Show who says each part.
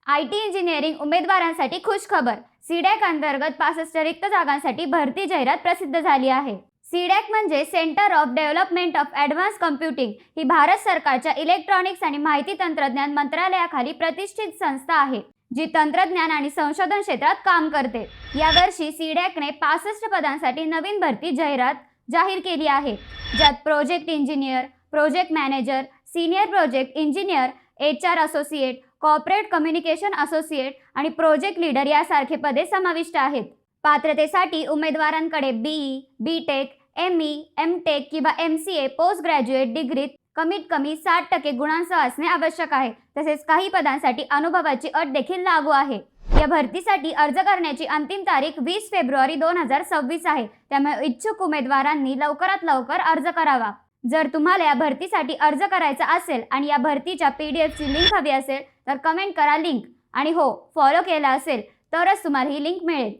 Speaker 1: IT engineering उमेदवारांसाठी खुशखबर. CDAC अंतर्गत 65 रिक्त जागांसाठी भरती जाहिरात प्रसिद्ध झाली आहे. सीडॅक म्हणजे centre of development of advance computing ही भारत सरकारच्या इलेक्ट्रॉनिक्स आणि माहिती तंत्रज्ञान मंत्रालयाखाली प्रतिष्ठित संस्था आहे, जी तंत्रज्ञान आणि संशोधन क्षेत्रात काम करते. यावर्षी सीडॅकने 65 पदांसाठी नवीन भरती जाहिरात जाहीर केली आहे, ज्यात project engineer, project manager, senior project engineer, HR associate, corporate communication associate आणि प्रोजेक्ट लीडर यासारखे पदे समाविष्ट आहेत. पात्रतेसाठी उमेदवारांकडे BE, BTech, ME, MTech किंवा MCA पोस्ट ग्रॅज्युएट डिग्रीत कमीत कमी 60% गुणांसह असणे आवश्यक आहे. तसेच काही पदांसाठी अनुभवाची अट देखील लागू आहे. या भरतीसाठी अर्ज करण्याची अंतिम तारीख 20 फेब्रुवारी 2026 आहे. त्यामुळे इच्छुक उमेदवारांनी लवकरात लवकर अर्ज करावा. जर तुम्हाला या भरतीसाठी अर्ज करायचा असेल आणि या भरतीच्या PDF लिंक हवी असेल तर कमेंट करा लिंक, आणि हो, फॉलो केला असेल तरच तुम्हाला ही लिंक मिळेल.